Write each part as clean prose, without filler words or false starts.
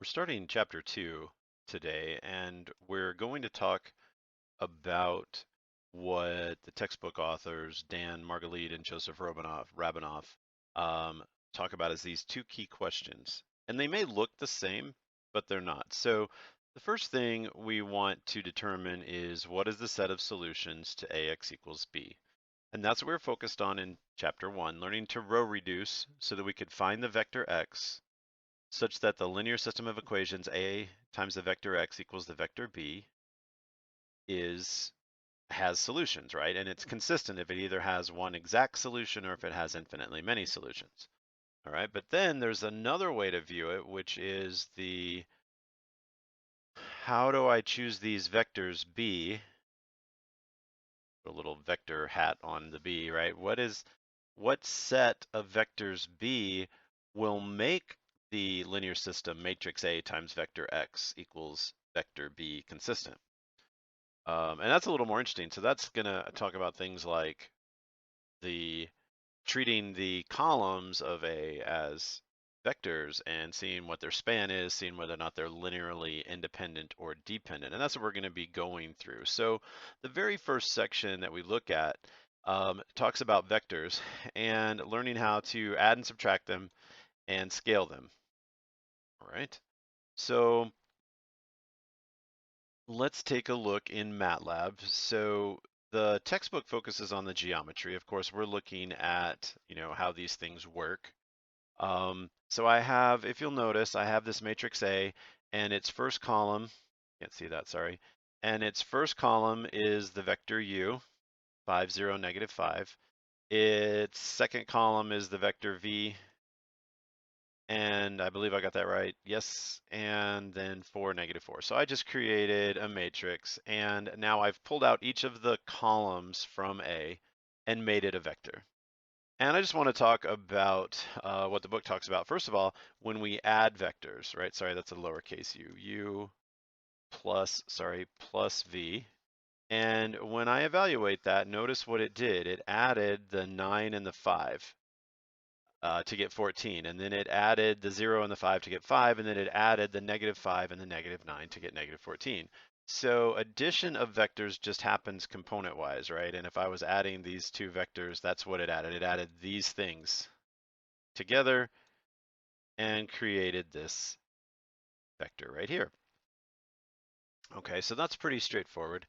We're starting chapter 2 today, and we're going to talk about what the textbook authors Dan Margalit and Joseph Rabinoff talk about as these two key questions. And they may look the same, but they're not. So the first thing we want to determine is what is the set of solutions to AX equals B? And that's what we're focused on in chapter 1, learning to row reduce so that we could find the vector x such that the linear system of equations A times the vector x equals the vector B has solutions, right? And it's consistent if it either has one exact solution or if it has infinitely many solutions. All right, but then there's another way to view it, which is how do I choose these vectors B? Put a little vector hat on the B, right? What set of vectors B will make the linear system matrix A times vector X equals vector B consistent? And that's a little more interesting. So that's going to talk about things like treating the columns of A as vectors and seeing what their span is, seeing whether or not they're linearly independent or dependent. And that's what we're going to be going through. So the very first section that we look at talks about vectors and learning how to add and subtract them and scale them. All right. So let's take a look in MATLAB. So the textbook focuses on the geometry. Of course, we're looking at, how these things work. So I have, if you'll notice, I have this matrix A and its first column, can't see that, sorry. And its first column is the vector U, 5, 0, negative 5. Its second column is the vector V, and I believe I got that right. Yes, and then 4, negative 4. So I just created a matrix, and now I've pulled out each of the columns from A and made it a vector. And I just want to talk about what the book talks about. First of all, when we add vectors, right? Sorry, that's a lowercase u plus V. And when I evaluate that, notice what it did. It added the 9 and the 5 to get 14. And then it added the 0 and the 5 to get 5. And then it added the negative 5 and the negative 9 to get negative 14. So addition of vectors just happens component-wise, right? And if I was adding these two vectors, that's what it added. It added these things together and created this vector right here. Okay, so that's pretty straightforward.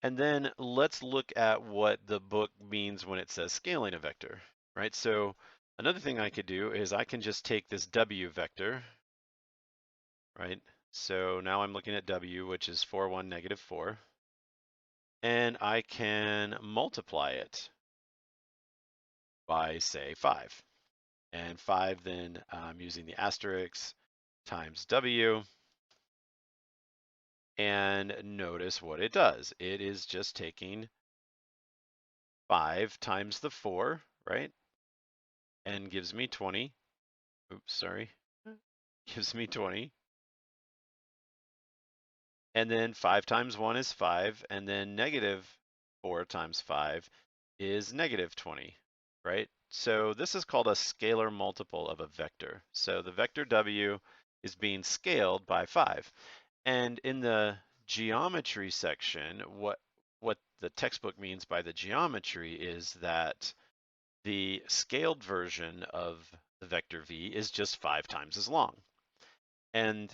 And then let's look at what the book means when it says scaling a vector, right? So another thing I could do is I can just take this W vector, right? So now I'm looking at W, which is 4, 1, negative 4. And I can multiply it by, say, 5. And 5, then I'm using the asterisk times W. And notice what it does. It is just taking 5 times the 4, right? And gives me 20. Oops, sorry. Gives me 20. And then 5 times 1 is 5. And then negative 4 times 5 is negative 20, right? So this is called a scalar multiple of a vector. So the vector W is being scaled by 5. And in the geometry section, what the textbook means by the geometry is that the scaled version of the vector V is just 5 times as long. And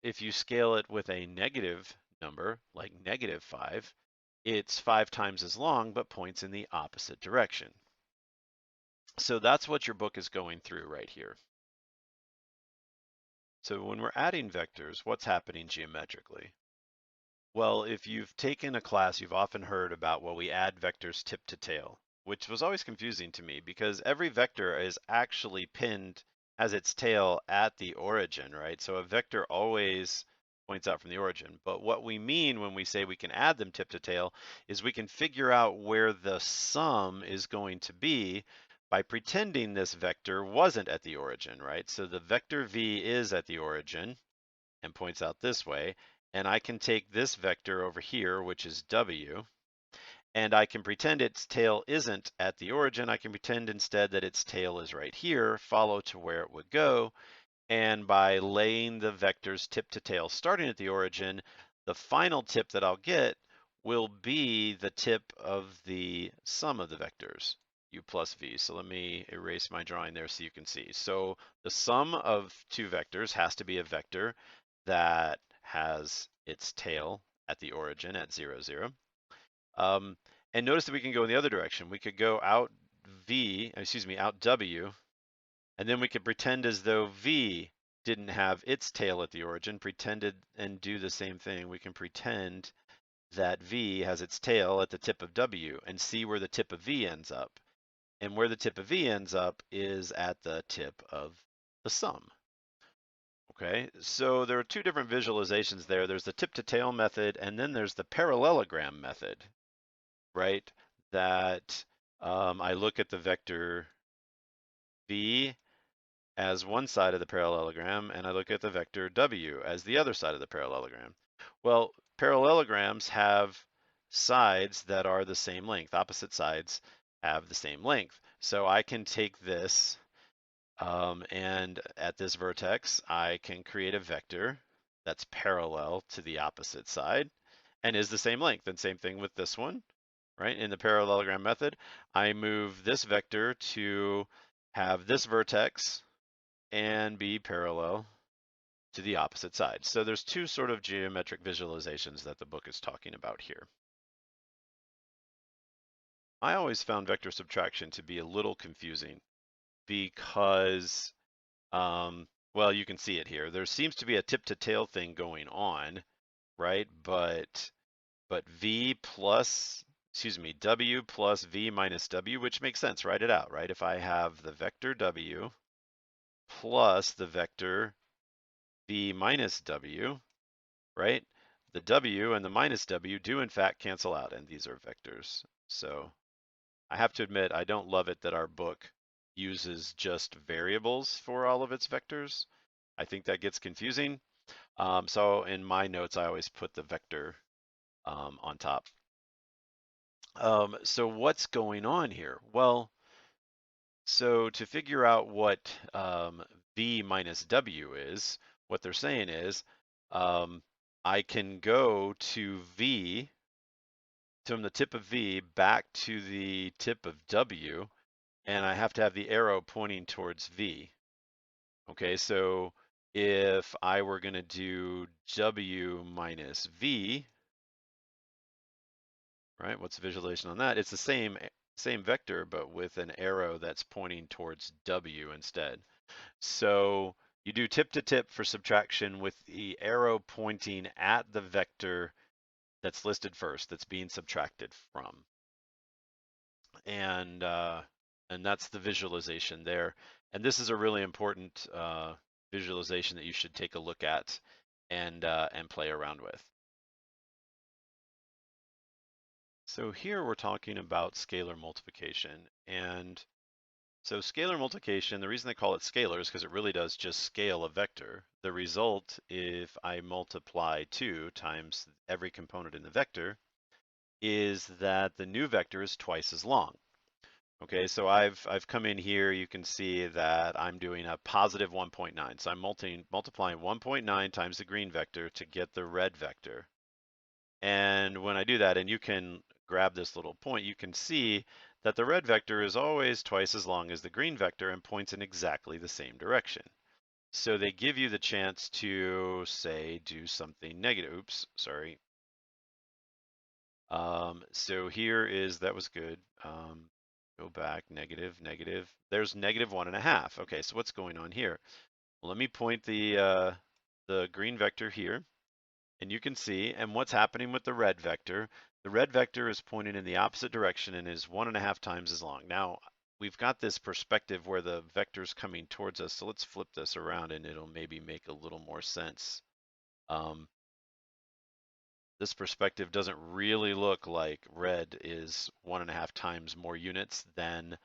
if you scale it with a negative number, like negative 5, it's 5 times as long, but points in the opposite direction. So that's what your book is going through right here. So when we're adding vectors, what's happening geometrically? Well, if you've taken a class, you've often heard about, well, we add vectors tip to tail, which was always confusing to me because every vector is actually pinned, has its tail at the origin, right? So a vector always points out from the origin. But what we mean when we say we can add them tip to tail is we can figure out where the sum is going to be by pretending this vector wasn't at the origin, right? So the vector V is at the origin and points out this way. And I can take this vector over here, which is W, and I can pretend its tail isn't at the origin. I can pretend instead that its tail is right here, follow to where it would go, And by laying the vectors tip to tail starting at the origin, the final tip that I'll get will be the tip of the sum of the vectors, u plus v. So let me erase my drawing there so you can see. So the sum of two vectors has to be a vector that has its tail at the origin at 0, 0. And notice that we can go in the other direction. We could go out out w, and then we could pretend as though v didn't have its tail at the origin, pretended and do the same thing. We can pretend that v has its tail at the tip of w and see where the tip of v ends up. And where the tip of v ends up is at the tip of the sum. Okay, so there are two different visualizations there. There's the tip to tail method, and then there's the parallelogram method, right? That I look at the vector v as one side of the parallelogram, and I look at the vector w as the other side of the parallelogram. Well, parallelograms have sides that are the same length. Opposite sides have the same length. So I can take this, and at this vertex, I can create a vector that's parallel to the opposite side and is the same length. And same thing with this one, right? In the parallelogram method, I move this vector to have this vertex and be parallel to the opposite side. So there's two sort of geometric visualizations that the book is talking about here. I always found vector subtraction to be a little confusing because, well, you can see it here. There seems to be a tip to tail thing going on, right? But v plus, w plus v minus w, which makes sense, write it out, right? If I have the vector w plus the vector v minus w, right? The w and the minus w do in fact cancel out, and these are vectors. So I have to admit, I don't love it that our book uses just variables for all of its vectors. I think that gets confusing. So in my notes, I always put the vector on top. So what's going on here? Well, so to figure out what v minus w is, what they're saying is I can go to v, from the tip of v back to the tip of w, and I have to have the arrow pointing towards v. Okay, so if I were going to do w minus v, right, what's the visualization on that? It's the same vector, but with an arrow that's pointing towards w instead. So you do tip to tip for subtraction with the arrow pointing at the vector that's listed first, that's being subtracted from. And that's the visualization there. And this is a really important visualization that you should take a look at and play around with. So here we're talking about scalar multiplication. And so scalar multiplication, the reason they call it scalar is because it really does just scale a vector. The result, if I multiply 2 times every component in the vector, is that the new vector is twice as long. Okay, so I've come in here, you can see that I'm doing a positive 1.9. So I'm multiplying 1.9 times the green vector to get the red vector. And when I do that, and you can grab this little point, you can see that the red vector is always twice as long as the green vector and points in exactly the same direction. So they give you the chance to, say, do something negative. Oops, sorry. So here is, that was good. Go back, negative, negative. There's negative 1.5. Okay, so what's going on here? Well, let me point the green vector here, and you can see, and what's happening with the red vector is pointing in the opposite direction and is 1.5 times as long. Now, we've got this perspective where the vector's coming towards us, so let's flip this around and it'll maybe make a little more sense. This perspective doesn't really look like red is 1.5 times more units than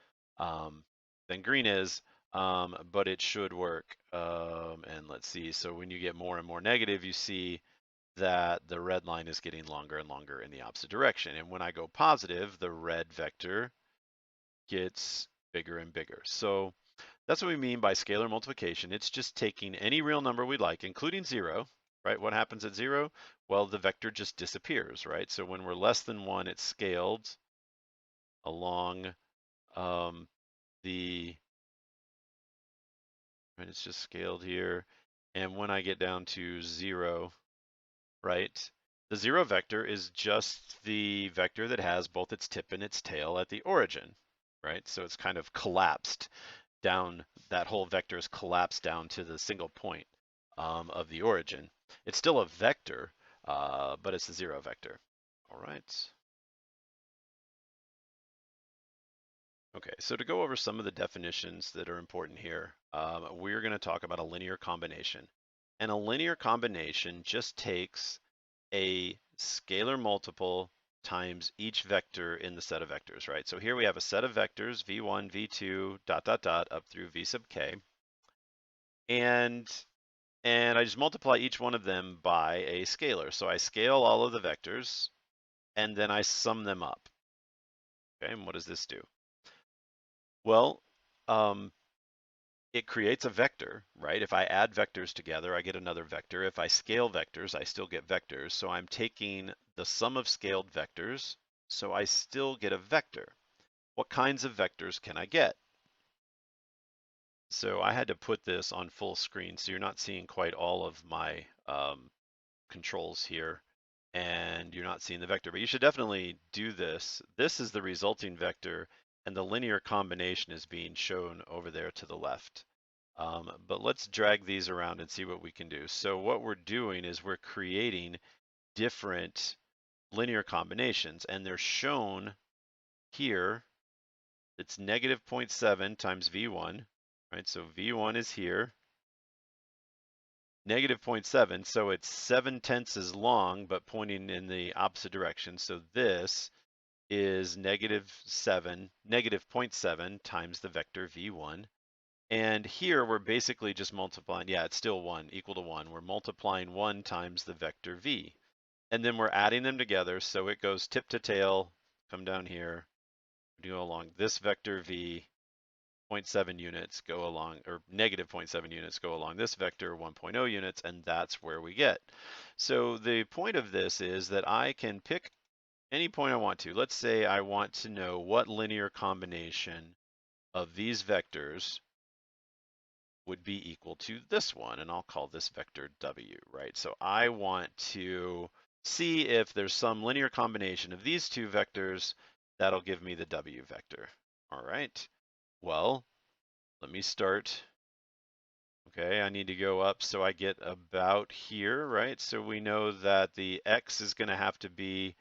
green is, but it should work. And let's see, so when you get more and more negative, you see that the red line is getting longer and longer in the opposite direction. And when I go positive, the red vector gets bigger and bigger. So That's what we mean by scalar multiplication. It's just taking any real number we like, including 0, right? What happens at 0? Well, the vector just disappears, right? So when we're less than 1, it's scaled along the, right, it's just scaled here. And when I get down to 0, right, the 0 vector is just the vector that has both its tip and its tail at the origin, right? So it's kind of collapsed down, that whole vector is collapsed down to the single point of the origin. It's still a vector, but it's the 0 vector. All right. Okay, so to go over some of the definitions that are important here, we're going to talk about a linear combination. And a linear combination just takes a scalar multiple times each vector in the set of vectors, right? So here we have a set of vectors, v1, v2, dot, dot, dot, up through v sub k. And I just multiply each one of them by a scalar. So I scale all of the vectors, and then I sum them up. Okay, and what does this do? Well, it creates a vector, right? If I add vectors together, I get another vector. If I scale vectors, I still get vectors. So I'm taking the sum of scaled vectors, so I still get a vector. What kinds of vectors can I get? So I had to put this on full screen, so you're not seeing quite all of my controls here, and you're not seeing the vector, but you should definitely do this. This is the resulting vector, and the linear combination is being shown over there to the left. But let's drag these around and see what we can do. So what we're doing is we're creating different linear combinations, and they're shown here. It's negative 0.7 times V1, right? So V1 is here, negative 0.7, so it's 7/10 as long, but pointing in the opposite direction. So this is negative 0.7 times the vector V1. And here we're basically just multiplying, yeah, it's still 1, equal to 1. We're multiplying 1 times the vector V. And then we're adding them together, so it goes tip to tail, come down here, go along this vector V, 0.7 units go along, or negative 0.7 units go along this vector, 1.0 units, and that's where we get. So the point of this is that I can pick any point I want to. Let's say I want to know what linear combination of these vectors would be equal to this one, and I'll call this vector W, right? So I want to see if there's some linear combination of these two vectors that'll give me the W vector. All right, well, let me start. Okay, I need to go up so I get about here, right? So we know that the X is gonna have to be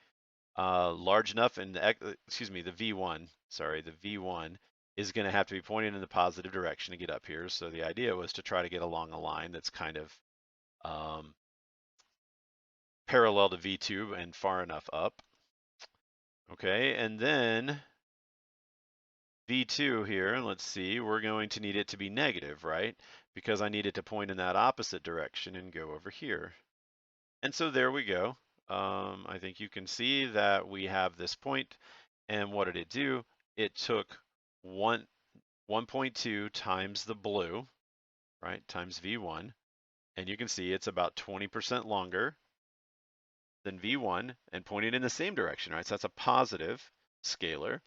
large enough, and the V1, sorry, the V1 is going to have to be pointing in the positive direction to get up here. So the idea was to try to get along a line that's kind of parallel to V2 and far enough up. Okay, and then V2 here, let's see, we're going to need it to be negative, right? Because I need it to point in that opposite direction and go over here. And so there we go. I think you can see that we have this point, and what did it do? It took 1.2 times the blue, right, times V1, and you can see it's about 20% longer than V1 and pointing in the same direction, right? So that's a positive scalar.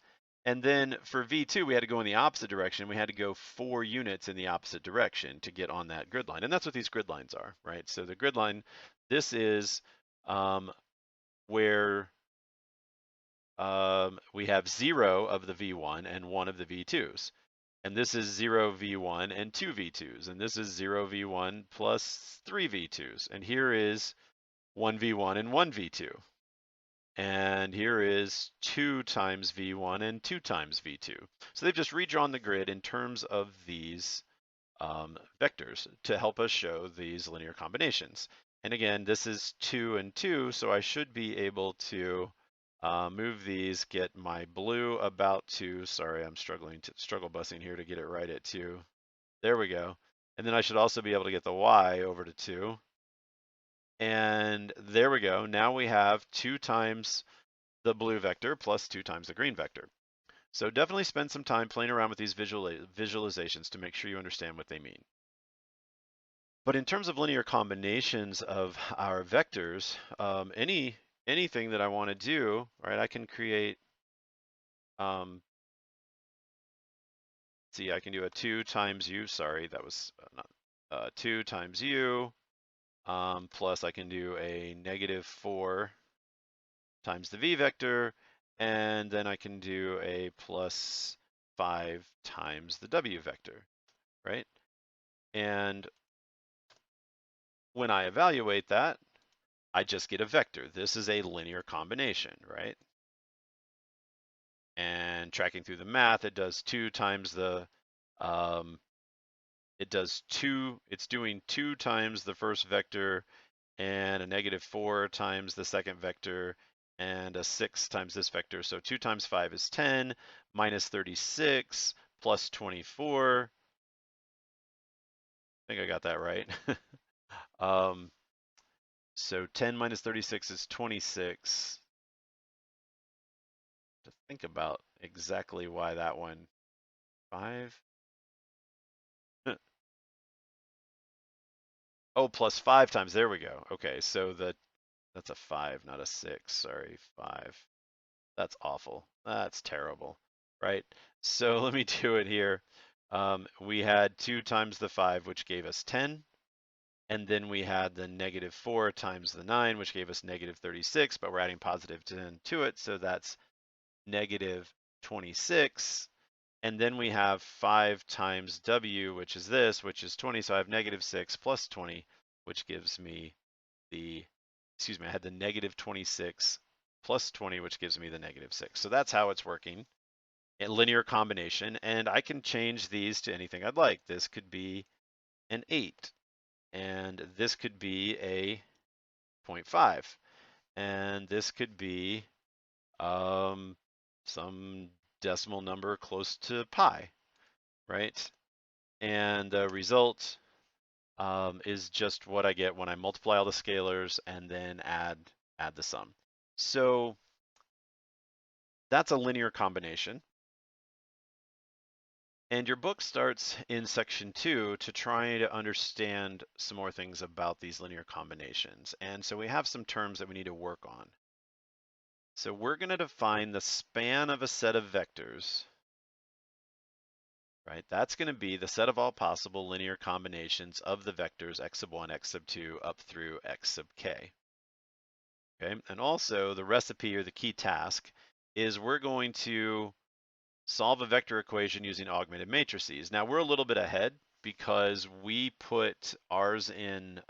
And then for V2, we had to go in the opposite direction. We had to go 4 units in the opposite direction to get on that grid line. And that's what these grid lines are, right? So the grid line, this is where we have 0 of the V1 and 1 of the V2s. And this is 0 V1 and 2 V2s. And this is 0 V1 plus 3 V2s. And here is 1 V1 and 1 V2. And here is 2 times V1 and 2 times V2. So they've just redrawn the grid in terms of these vectors to help us show these linear combinations. And again, this is 2 and 2, so I should be able to move these, get my blue about 2. Sorry, I'm struggle busing here to get it right at 2. There we go. And then I should also be able to get the y over to 2. And there we go. Now we have 2 times the blue vector plus 2 times the green vector. So definitely spend some time playing around with these visualizations to make sure you understand what they mean. But in terms of linear combinations of our vectors, anything that I want to do, right, I can create, see, I can do a 2 times u, sorry, that was not, 2 times u, plus I can do a -4 times the v vector, and then I can do a +5 times the w vector, right? And when I evaluate that, I just get a vector. This is a linear combination, right? And tracking through the math, it does 2 times the, it's doing 2 times the first vector and a -4 times the second vector and a 6 times this vector. So 2 times 5 is 10, minus 36, plus 24. I think I got that right. So 10 minus 36 is 26. To think about exactly why that one, 5? Oh, plus 5 times, there we go. Okay, so that's a 5, not a 6, sorry, 5. That's awful. That's terrible, right? So let me do it here. We had 2 times the 5, which gave us 10. And then we had the -4 times the 9, which gave us -36, but we're adding positive 10 to it. So that's -26. And then we have 5 times w, which is this, which is 20. So I have -6 plus 20, which gives me the, excuse me, I had the -26 plus 20, which gives me the -6. So that's how it's working in linear combination. And I can change these to anything I'd like. This could be an 8, and this could be a 0.5, and this could be some decimal number close to pi, right? And the result is just what I get when I multiply all the scalars and then add the sum. So that's a linear combination. And your book starts in section 2 to try to understand some more things about these linear combinations. And so we have some terms that we need to work on. So we're going to define the span of a set of vectors, right? That's going to be the set of all possible linear combinations of the vectors x sub 1, x sub 2, up through x sub k. Okay, and also the recipe or the key task is we're going to solve a vector equation using augmented matrices. Now we're a little bit ahead because we put ours in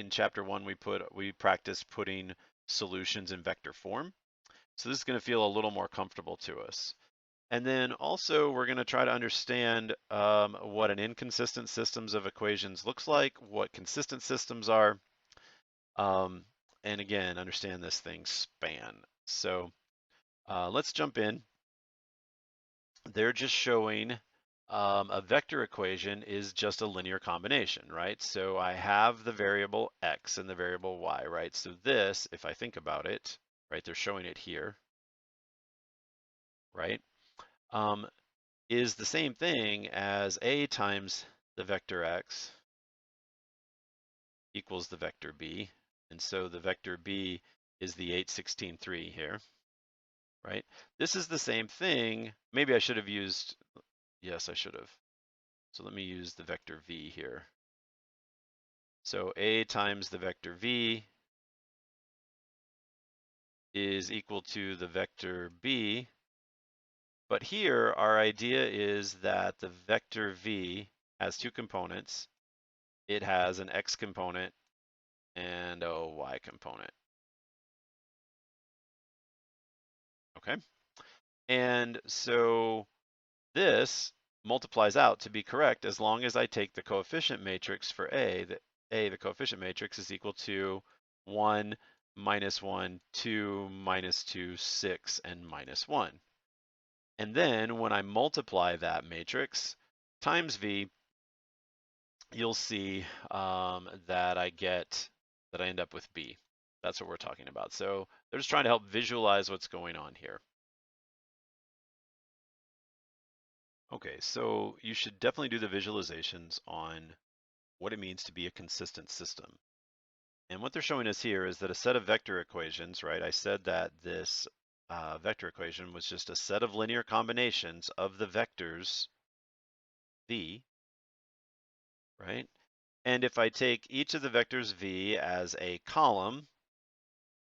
chapter 1. We practiced putting solutions in vector form. So this is going to feel a little more comfortable to us. And then also we're going to try to understand what an inconsistent systems of equations looks like, what consistent systems are, and again, understand this thing span. So let's jump in. They're just showing a vector equation is just a linear combination, right? So I have the variable x and the variable y, right? So this, if I think about it, right, they're showing it here, right, is the same thing as a times the vector x equals the vector b. And so the vector b is the 8, 16, 3 here, right? This is the same thing. Maybe I should have used, yes, I should have. So let me use the vector v here. So a times the vector v is equal to the vector b. But here, our idea is that the vector v has 2 components. It has an x component and a y component. Okay, and so this multiplies out to be correct as long as I take the coefficient matrix for a, the coefficient matrix is equal to 1, -1, 2, -2, 6, and -1. And then when I multiply that matrix times v, you'll see that I end up with b. That's what we're talking about. So they're just trying to help visualize what's going on here. Okay, so you should definitely do the visualizations on what it means to be a consistent system. And what they're showing us here is that a set of vector equations, right? I said that this vector equation was just a set of linear combinations of the vectors v, right? And if I take each of the vectors v as a column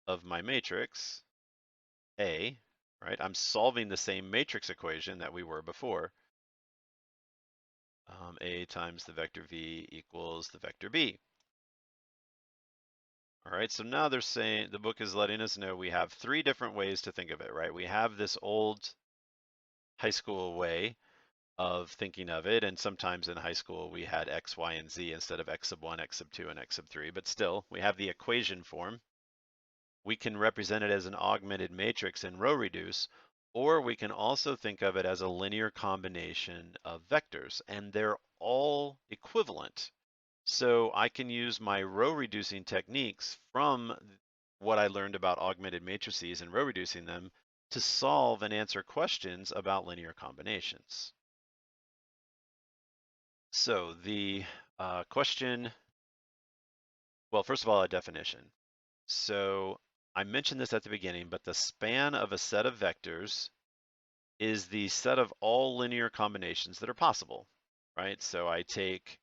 of my matrix A, right? I'm solving the same matrix equation that we were before. A times the vector v equals the vector b. All right, so now they're saying, the book is letting us know we have three different ways to think of it, right? We have this old high school way of thinking of it, and sometimes in high school we had x, y, and z instead of x sub 1, x sub 2, and x sub 3, but still, we have the equation form. We can represent it as an augmented matrix in row reduce, or we can also think of it as a linear combination of vectors, and they're all equivalent. So I can use my row reducing techniques from what I learned about augmented matrices and row reducing them to solve and answer questions about linear combinations. So the question, well, first of all, a definition. So I mentioned this at the beginning, but the span of a set of vectors is the set of all linear combinations that are possible, right? So I take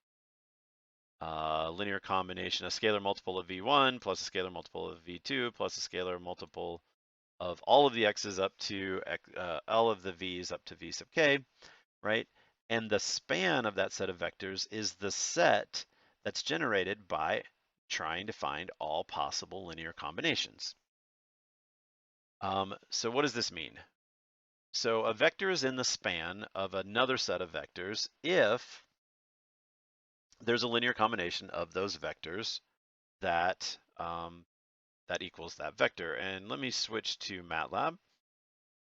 linear combination, a scalar multiple of v1 plus a scalar multiple of v2 plus a scalar multiple of all of the x's up to all of the v's up to v sub k, right? And the span of that set of vectors is the set that's generated by trying to find all possible linear combinations. So what does this mean? So a vector is in the span of another set of vectors if there's a linear combination of those vectors that that equals that vector. And let me switch to MATLAB,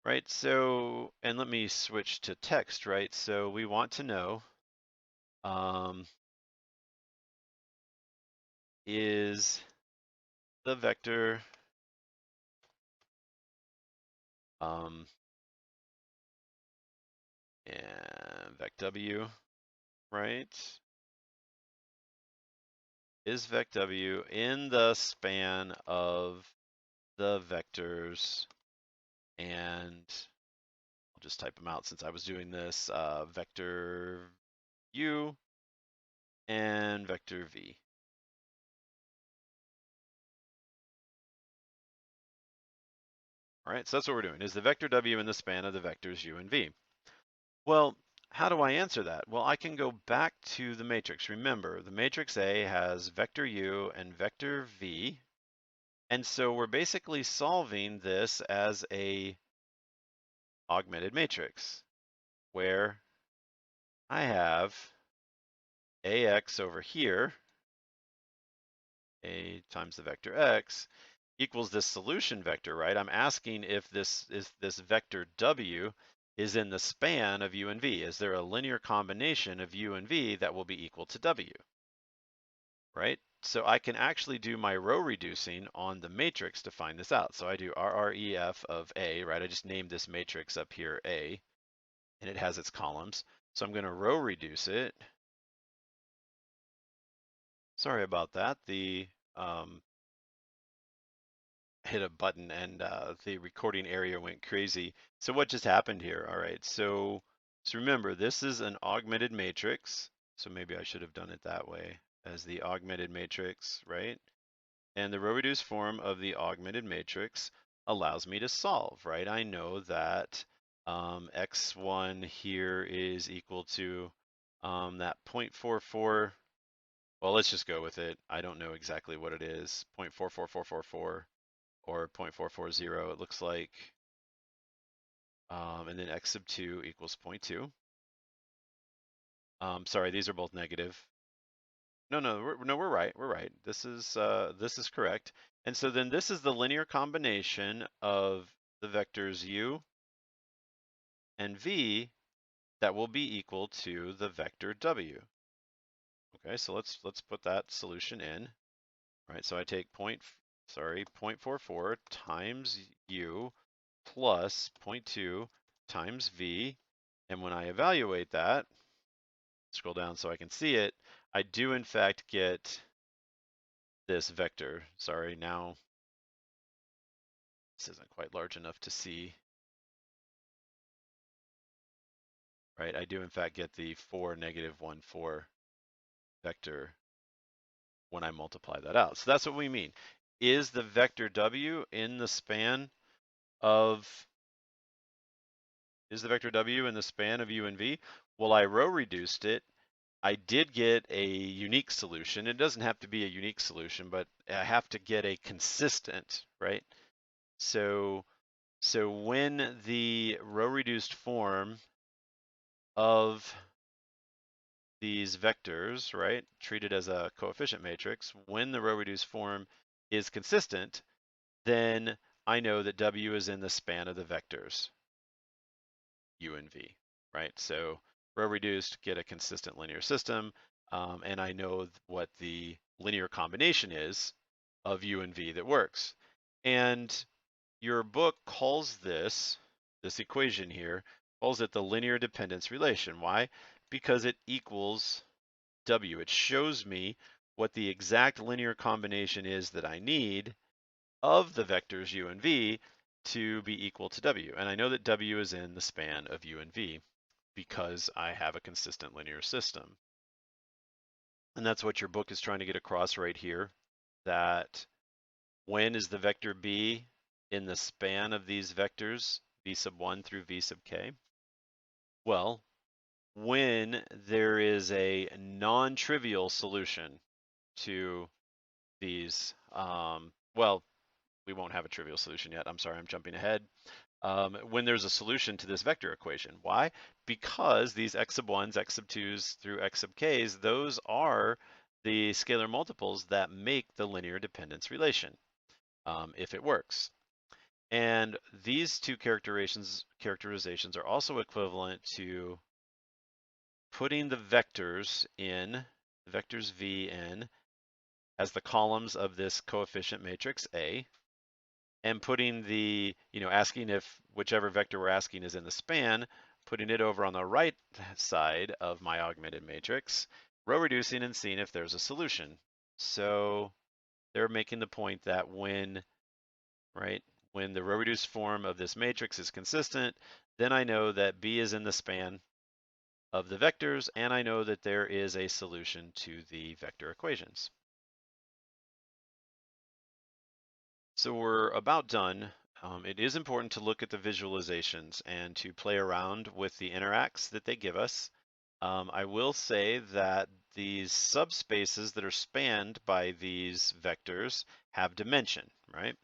right? So, and let me switch to text, right? So we want to know is the vector and vec w, right? Is vec w in the span of the vectors, and I'll just type them out since I was doing this, vector u and vector v. All right, so that's what we're doing. Is the vector w in the span of the vectors u and v? Well, how do I answer that? Well, I can go back to the matrix. Remember, the matrix A has vector u and vector v, and so we're basically solving this as a augmented matrix, where I have ax over here, a times the vector x, equals this solution vector, right? I'm asking if this vector w is in the span of u and v. Is there a linear combination of u and v that will be equal to w, right? So I can actually do my row reducing on the matrix to find this out. So I do RREF of A, right? I just named this matrix up here A, and it has its columns. So I'm going to row reduce it. Sorry about that. The hit a button and the recording area went crazy. So what just happened here? All right, so remember, this is an augmented matrix. So maybe I should have done it that way as the augmented matrix, right? And the row reduced form of the augmented matrix allows me to solve, right? I know that x1 here is equal to that 0.44. Well, let's just go with it. I don't know exactly what it is, 0.44444 or 0.440, it looks like. And then x sub 2 equals 0.2. Sorry, these are both negative. No, we're right. We're right. This is correct. And so then this is the linear combination of the vectors u and v that will be equal to the vector w. Okay, so let's put that solution in. All right, so I take 0.44 times u plus 0.2 times v, And when I evaluate that, scroll down so I can see it, I do in fact get this vector. Sorry, now this isn't quite large enough to see. Right, I do in fact get the 4, -1, 4 vector when I multiply that out. So that's what we mean. Is the vector W in the span of U and V? Well, I row reduced it. I did get a unique solution. It doesn't have to be a unique solution, but I have to get a consistent, right? So when the row reduced form of these vectors, right, treated as a coefficient matrix, when the row reduced form is consistent, then I know that W is in the span of the vectors U and V, right? So row reduced, get a consistent linear system, and I know what the linear combination is of U and V that works. And your book calls this equation here, calls it the linear dependence relation. Why? Because it equals W. It shows me what the exact linear combination is that I need of the vectors U and V to be equal to W. And I know that W is in the span of U and V because I have a consistent linear system. And that's what your book is trying to get across right here, that when is the vector B in the span of these vectors, V sub 1 through V sub k? Well, when there is a non-trivial solution to these, well, we won't have a trivial solution yet. I'm sorry, I'm jumping ahead. When there's a solution to this vector equation. Why? Because these x sub 1s, x sub 2s through x sub k's, those are the scalar multiples that make the linear dependence relation, if it works. And these two characterizations are also equivalent to putting the vectors V in as the columns of this coefficient matrix A, and putting the, asking if whichever vector we're asking is in the span, putting it over on the right side of my augmented matrix, row reducing and seeing if there's a solution. So they're making the point that when the row reduced form of this matrix is consistent, then I know that B is in the span of the vectors, and I know that there is a solution to the vector equations. So we're about done. It is important to look at the visualizations and to play around with the interacts that they give us. I will say that these subspaces that are spanned by these vectors have dimension, right?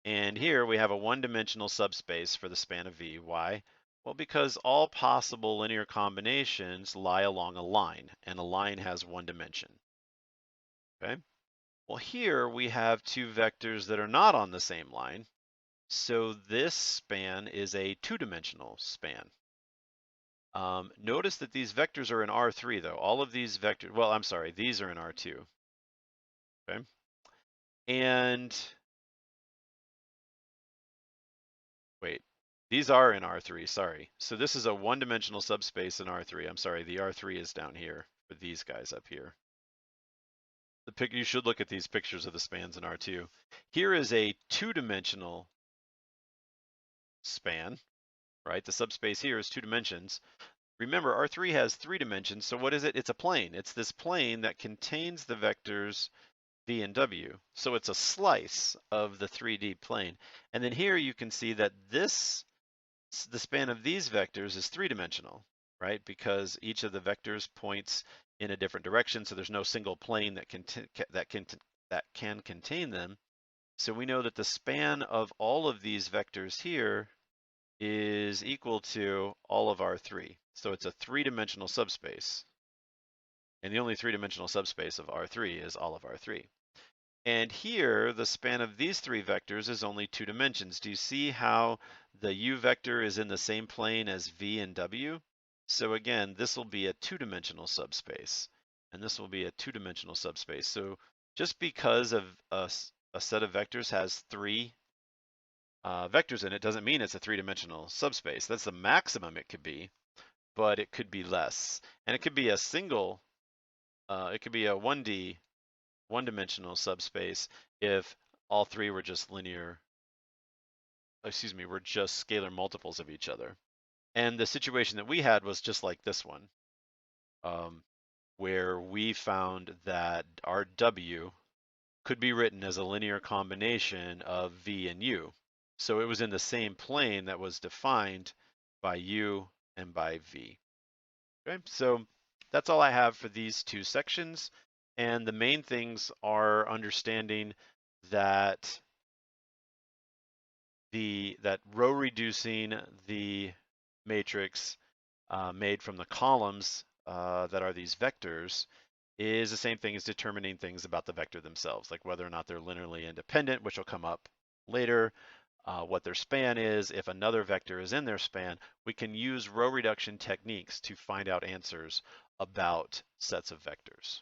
And here we have a one-dimensional subspace for the span of V. Why? Well, because all possible linear combinations lie along a line, and a line has one dimension, okay? Well, here we have two vectors that are not on the same line, so this span is a two-dimensional span. Notice that these vectors are in R3 though. All of these vectors, well, I'm sorry, these are in R2, okay? And wait, these are in R3, sorry. So this is a one-dimensional subspace in R3. I'm sorry, the R3 is down here for these guys up here. You should look at these pictures of the spans in R2. Here is a two-dimensional span, right? The subspace here is two dimensions. Remember, R3 has three dimensions, so what is it? It's a plane. It's this plane that contains the vectors V and W. So it's a slice of the 3D plane. And then here you can see that the span of these vectors is three-dimensional, right? Because each of the vectors points in a different direction, so there's no single plane that can contain them. So we know that the span of all of these vectors here is equal to all of R3. So it's a three-dimensional subspace. And the only three-dimensional subspace of R3 is all of R3. And here, the span of these three vectors is only two dimensions. Do you see how the U vector is in the same plane as V and W? So again, this will be a two-dimensional subspace, and this will be a two-dimensional subspace. So just because of a set of vectors has three vectors in it doesn't mean it's a three-dimensional subspace. That's the maximum it could be. but it could be less. And it could be a single, it could be a 1D, one-dimensional subspace if all three were just were just scalar multiples of each other. And the situation that we had was just like this one, where we found that our W could be written as a linear combination of V and U. So it was in the same plane that was defined by U and by V. Okay, so that's all I have for these two sections. And the main things are understanding that that row reducing the matrix made from the columns that are these vectors is the same thing as determining things about the vector themselves, like whether or not they're linearly independent, which will come up later, what their span is. If another vector is in their span, we can use row reduction techniques to find out answers about sets of vectors.